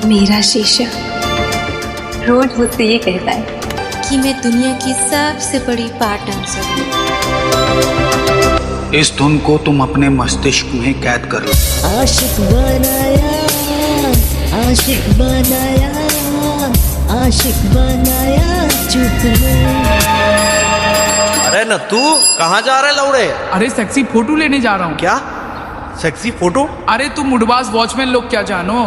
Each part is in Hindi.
मेरा शीशा रोज मुझसे ये कहता है कि मैं दुनिया की सबसे बड़ी पार्ट डांसर हूँ। इस धुन को तुम अपने मस्तिष्क में कैद कर लो। आशिक बनाया, आशिक बनाया, आशिक बनाया चुप में। अरे न तू कहाँ जा रहे लौड़े? अरे सेक्सी फोटो लेने जा रहा हूँ। क्या सेक्सी फोटो? अरे तुम मुडबाज वॉचमैन लोग क्या जानो।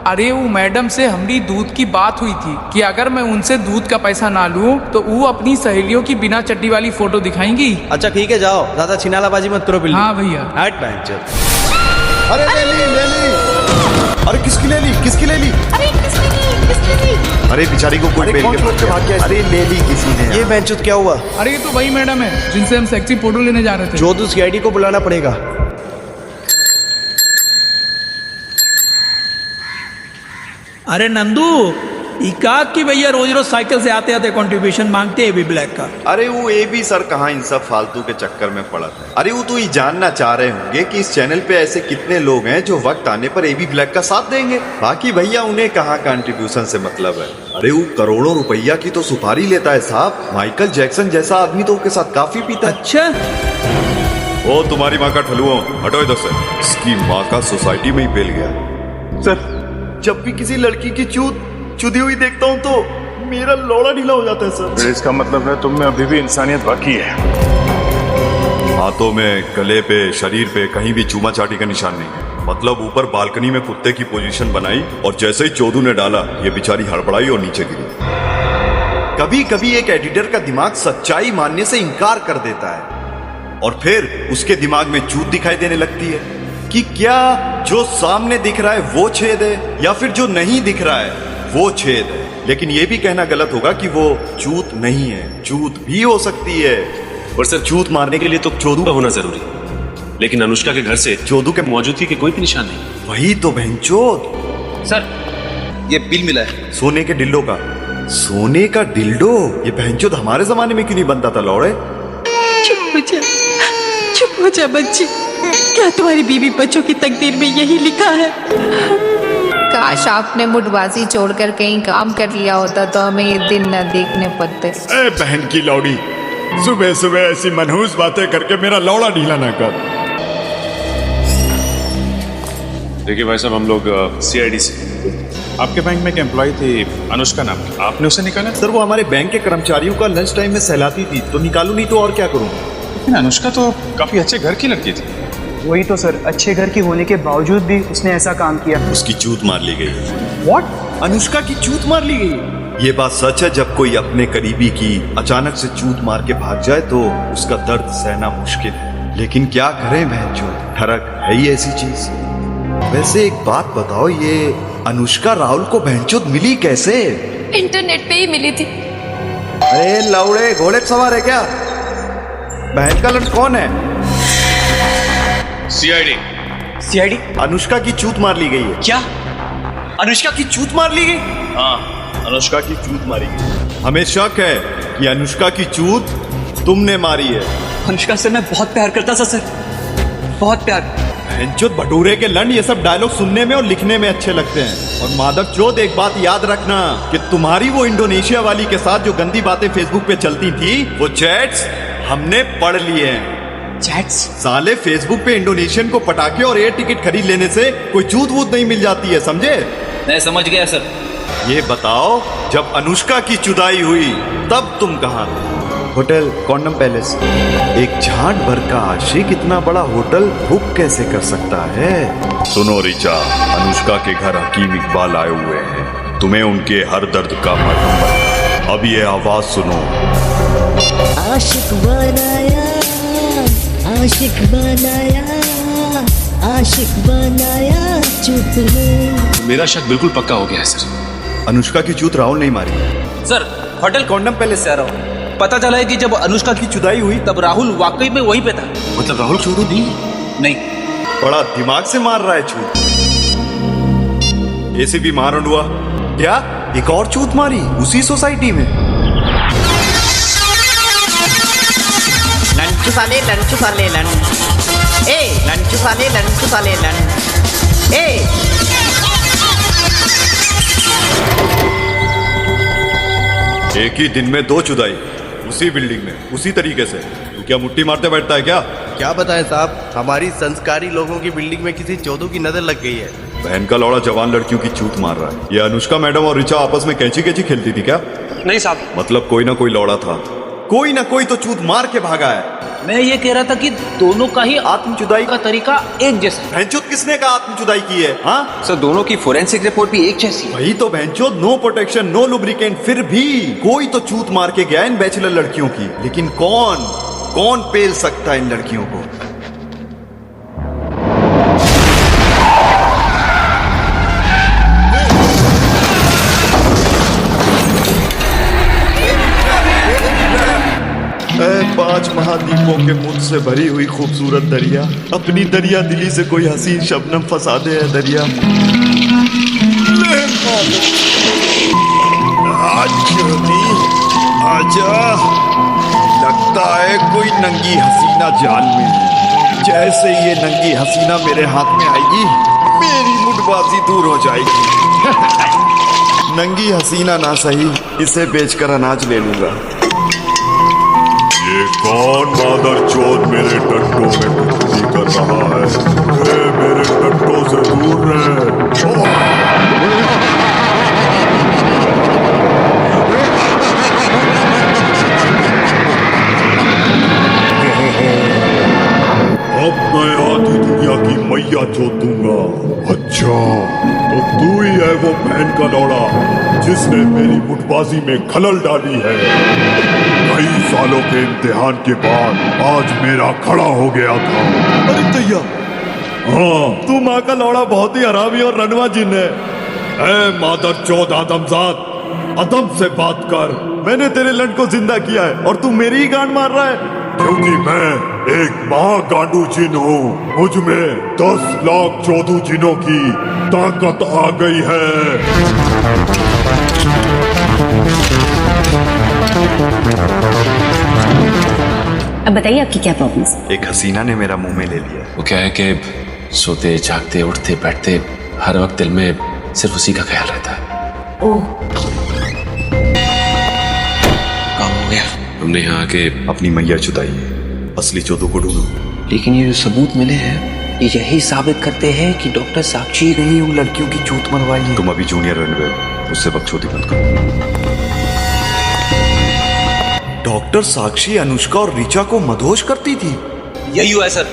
अरे वो मैडम से हमारी दूध की बात हुई थी कि अगर मैं उनसे दूध का पैसा ना लूं तो वो अपनी सहेलियों की बिना चड्डी वाली फोटो दिखाएंगी। अच्छा ठीक है जाओ, ज्यादा छिनालाबाजी मत करो बिल्ली। हाँ भैया। हट बैंक चल। अरे ले ली। अरे किसकी ले ली? किसकी ले ली? अरे किसने की? अरे बेचारी को कोई बेल के भाग गया। अरे ले ली किसी ने। ये बेंचुत क्या हुआ? अरे ये तो वही मैडम है जिनसे हम सेक्सी फोटो लेने जा रहे थे। जोधू सीआईडी को बुलाना पड़ेगा। अरे नंदू इकाक की भैया रोज रोज साइकिल से आते आते कंट्रीब्यूशन मांगते हैं भी ब्लैक का। अरे वो ए भी सर कहाँ इन सब फालतू के चक्कर में पड़ा था। अरे वो तो ये जानना चाह रहे होंगे कि इस चैनल पे ऐसे कितने लोग हैं जो वक्त आने पर ए बी ब्लैक का साथ देंगे। बाकी भैया उन्हें कहाँ कंट्रीब्यूशन से मतलब है। अरे वो करोड़ों रुपया की तो सुपारी लेता है साहब। माइकल जैक्सन जैसा आदमी तो उसके साथ काफी पीता है। अच्छा ओ तुम्हारी माँ का ठलुआ हटो इधर से। इसकी माँ का सोसाइटी में ही फैल गया। सर जब भी किसी लड़की की चुदी हुई देखता हूँ तो मेरा लोड़ा ढीला हो जाता है सर। इसका मतलब है तुम में अभी भी इंसानियत बाकी है। हाथों में, गले पे, शरीर पे कहीं भी चूमा चाटी का निशान नहीं है। मतलब ऊपर बालकनी में कुत्ते की पोजीशन बनाई और जैसे ही चोदू ने डाला ये बेचारी हड़बड़ाई और नीचे गिरी। कभी कभी एक एडिटर का दिमाग सच्चाई मानने से इनकार कर देता है और फिर उसके दिमाग में चूत दिखाई देने लगती है कि क्या जो सामने दिख रहा है वो छेद है या फिर जो नहीं दिख रहा है वो छेद है। लेकिन ये भी कहना गलत होगा कि वो चूत नहीं है, चूत भी हो सकती है। और सर चूत मारने के लिए तो चोदू का होना जरूरी, लेकिन अनुष्का के घर से चोदू के मौजूदगी के कोई भी निशान नहीं। वही तो बहनचोद। सर ये बिल मिला है सोने के डिल्डो का। सोने का डिल्डो? ये बहनचोद हमारे जमाने में क्यों नहीं बनता था लौड़े? चुप हो जा बच्ची। क्या तुम्हारी बीवी बच्चों की तकदीर में यही लिखा है? काश आपने मुडबाजी छोड़कर कहीं काम कर लिया होता तो हमें ये दिन न देखने पड़ते। ए बहन की लौड़ी, सुबह सुबह ऐसी मनहूस बातें करके मेरा लौड़ा ढीला ना कर। देखिए भाई साहब हम लोग सीआईडी से। आपके बैंक में एक एम्प्लॉय थी अनुष्का नाम की, आपने उसे निकाला? सर वो हमारे बैंक के कर्मचारियों का लंच टाइम में सहलाती थी तो निकालू नहीं तो और क्या करूँ। लेकिन अनुष्का तो काफी अच्छे घर की लड़की थी। वही तो सर, अच्छे घर की होने के बावजूद भी उसने ऐसा काम किया। उसकी चूत मार ली गई। व्हाट? अनुष्का की चूत मार ली गई? ये बात सच है। जब कोई अपने करीबी की अचानक से चूत मार के भाग जाए तो उसका दर्द सहना मुश्किल है। लेकिन क्या करें बहनचोद, फर्क है ही ऐसी चीज। वैसे एक बात बताओ, ये अनुष्का राहुल को बहनचोद मिली कैसे? इंटरनेट पे ही मिली थी। अरे लौड़े घोड़े पे सवार है क्या? बहन का लड़ कौन है? सीआईडी। अनुष्का की चूत मार ली गई है। क्या अनुष्का की चूत मार ली गई? हाँ अनुष्का की चूत मारी गई। हमें शक है कि अनुष्का की चूत तुमने मारी है। अनुष्का से मैं बहुत प्यार करता था सर, बहुत प्यार। बहनचोद भटूरे के लंड ये सब डायलॉग सुनने में और लिखने में अच्छे लगते हैं। और माधव चोद एक बात याद रखना कि तुम्हारी वो इंडोनेशिया वाली के साथ जो गंदी बातें फेसबुक पे चलती थी वो चैट्स हमने पढ़ लिए हैं। चैट्स? साले फेसबुक पे इंडोनेशियन को पटाखे और एयर टिकट खरीद लेने से कोई चूत वूत नहीं मिल जाती है, समझे? मैं समझ गया सर। ये बताओ जब अनुष्का की जुदाई हुई तब तुम कहाँ थे? Hotel condom palace. एक झाट भर का आशिक इतना बड़ा होटल बुक कैसे कर सकता है? सुनो रिचा, अनुष्का के घर हकीम इकबाल आए हुए हैं, तुम्हें उनके हर दर्द का मरहम बनना। अब ये आवाज सुनो। आशिक बनाया, आशिक बनाया, आशिक बनाया चुप में। मेरा शक बिल्कुल पक्का हो गया है सर। अनुष्का की चूत राहुल नहीं मारी। सर होटल कॉन्डम पैलेस से आ रहा हूँ। पता चला है कि जब अनुष्का की जुदाई हुई तब राहुल वाकई में वहीं पे था। मतलब राहुल चोदू नहीं? बड़ा दिमाग से मार रहा है चूत। ऐसे भी मार हुआ क्या? एक और चूत मारी उसी सोसाइटी में। लंच साले लंच साले लंच। ए लंच साले लंच साले लंच। ए एक ही दिन में 2 चुदाई, उसी बिल्डिंग में, उसी तरीके से। तू क्या मुट्ठी मारते बैठता है क्या? क्या बताएं साहब, हमारी संस्कारी लोगों की बिल्डिंग में किसी चौधू की नजर लग गई है। बहन का लौड़ा जवान लड़कियों की चूत मार रहा है। ये अनुष्का मैडम और ऋचा आपस में कैची कैची खेलती थी क्या? नहीं साहब। मतलब कोई ना कोई लौड़ा था, कोई ना कोई तो चूत मार के भागा है। मैं ये कह रहा था कि दोनों का ही आत्मचुदाई का तरीका एक जैसा। बहनचोद किसने कहा आत्मचुदाई की है? हाँ सर, दोनों की फोरेंसिक रिपोर्ट भी एक जैसी। वही तो बहनचोद, नो प्रोटेक्शन नो लुब्रिकेंट, फिर भी कोई तो चूत मार के गया इन बैचलर लड़कियों की। लेकिन कौन पेल सकता है इन लड़कियों को? पांच महाद्वीपों के मुझ से भरी हुई खूबसूरत दरिया, अपनी दरिया दिली से कोई हसीन शबनम फंसा दे है दरिया। आजा, लगता है कोई नंगी हसीना जाल में है। जैसे ये नंगी हसीना मेरे हाथ में आएगी, मेरी मुठबाजी दूर हो जाएगी। नंगी हसीना ना सही, इसे बेचकर अनाज ले लूंगा। ये कौन मादरचोद मेरे टट्टों में कुटकुटी कर रहा है? मेरे टट्टों से दूर रहे। अब मैं आधी दुनिया की मैया चोद दूंगा। अच्छा, तो तू ही है वो बहन का लौड़ा जिसने मेरी मुठबाजी में खलल डाली है। कई सालों के इम्तिहान के बाद आज मेरा खड़ा हो गया था। अरे भैया, हाँ, तू माँ का लौड़ा बहुत ही हरामी और रनवा जिन है। ऐ मादर चौथ आदमजात, अदम से बात कर। मैंने तेरे लंड को जिंदा किया है और तू मेरी ही गांड मार रहा है। क्योंकि मैं एक महागांडू जिन हूँ। मुझ में 10 लाख चौधू जिनों की ताकत आ गई है। अब बताइए आपकी क्या प्रॉब्लम? एक हसीना ने मेरा मुंह में ले लिया। वो क्या है कि सोते जागते उठते बैठते हर वक्त दिल में सिर्फ उसी का ख्याल रहता है। ओह, काम हो गया। हमने यहाँ आके अपनी मैया चुदाई है, असली चौधू को ढूंढो। लेकिन ये जो सबूत मिले हैं, ये यही साबित करते हैं कि डॉक्टर साक्षी ने ही उन लड़कियों की चूत मरवाई है। तुम अभी जूनियर रनवे हो, उससे बकचोदी मत करो। डॉक्टर साक्षी अनुष्का और ऋचा को मदहोश करती थी। यही हुआ है सर।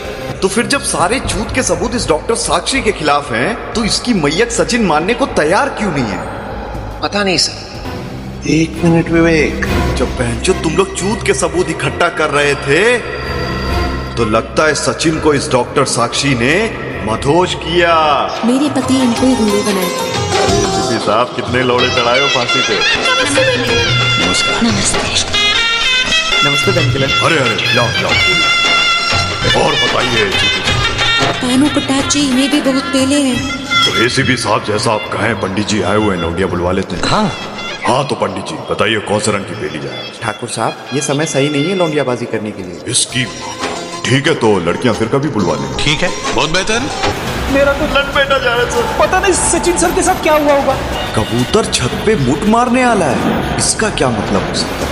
तो फिर जब सारे झूठ के सबूत इस डॉक्टर साक्षी के खिलाफ हैं, तो इसकी मैयत सचिन मानने को तैयार क्यों नहीं है? पता नहीं सर। 1 मिनट विवेक, जब बहनचोद तुम लोग झूठ के सबूत इकट्ठा कर रहे थे, तो लगता है सचिन को इस डॉक्टर साक्षी ने मदहोश किया। मेरे पति इनको ही गुरु बनाए थे। अरे साहब, कितने लौड़े चढ़ाए हो फांसी पे। नमस्कार। नमस्ते। नमस्ते बैंकिलन। अरे लाओ और बताइए। पानू पटाची में भी बहुत पेले हैं। तो एसीपी साहब जैसा आप कहें, पंडित जी आए हुए हैं, लौंडिया बुलवा लेते हैं। हाँ तो पंडित जी बताइए, कौन से रंग की पेली जाए? ठाकुर साहब, ये समय सही नहीं है लौंडियाबाजी करने के लिए। इसकी ठीक है, तो लड़कियां फिर कभी बुलवा लें। ठीक है, बहुत बेहतर। मेरा तो लट बेटा जा रहा है सर। पता नहीं सचिन सर के साथ क्या हुआ होगा। कबूतर छत पे मुट मारने आला है, इसका क्या मतलब हो सकता है?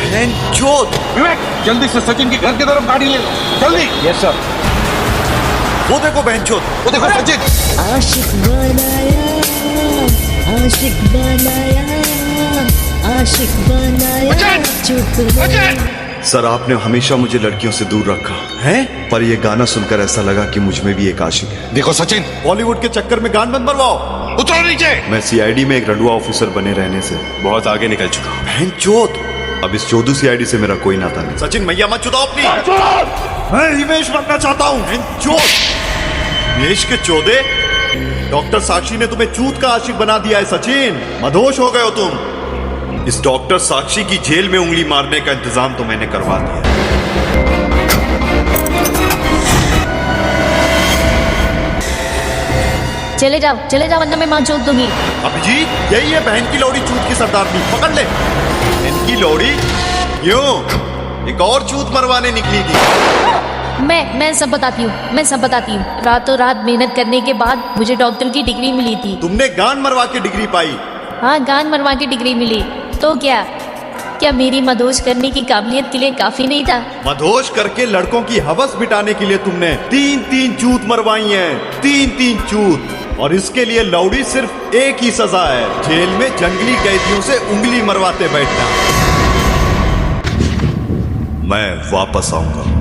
बहनचोद! विवेक, जल्दी से सचिन के घर की तरफ गाड़ी ले लो, जल्दी। Yes sir. वो देखो बहनचोद, वो देखो सचिन। आशिक बनाया, आशिक बनाया, आशिक बनाया, चुप। सर, आपने हमेशा मुझे लड़कियों से दूर रखा है, पर ये गाना सुनकर ऐसा लगा कि मुझ में भी एक आशिक है। देखो सचिन, बॉलीवुड के चक्कर में गान मत बनवाओ। उतरो नीचे। मैं सीआईडी में एक रंडुआ ऑफिसर बने रहने से बहुत आगे निकल चुका हूँ। बहनचोद, अब इस चौधू सीआईडी से मेरा कोई नाता नहीं। सचिन, मैया मत चुदाओ अपनी। मैं हिमेश बनना चाहता हूँ। बहनचोद, हिमेश के चौधे, डॉक्टर साक्षी ने तुम्हें चूत का आशिक बना दिया है। सचिन, मदहोश हो गए हो तुम। इस डॉक्टर साक्षी की जेल में उंगली मारने का इंतजाम तो मैंने करवा दिया। चले जाओ वरना मैं मां चोद दूंगी। अभिजीत, यही है बहन की लौड़ी चूत की सरदारनी, पकड़ ले। बहन की लौड़ी? क्यों? एक और चूत मरवाने निकली थी? मैं सब बताती हूँ रातों रात मेहनत करने के बाद मुझे डॉक्टर की डिग्री मिली थी। तुमने गांड मरवा के डिग्री पाई? हाँ, गान मरवा के डिग्री मिली। तो क्या मेरी मदोश करने की काबिलियत के लिए काफी नहीं था? मदहोश करके लड़कों की हवस मिटाने के लिए तुमने 3-3 चूत मरवाई हैं, 3-3 चूत। और इसके लिए लौड़ी सिर्फ एक ही सजा है, जेल में जंगली कैदियों से उंगली मरवाते बैठना। मैं वापस आऊंगा।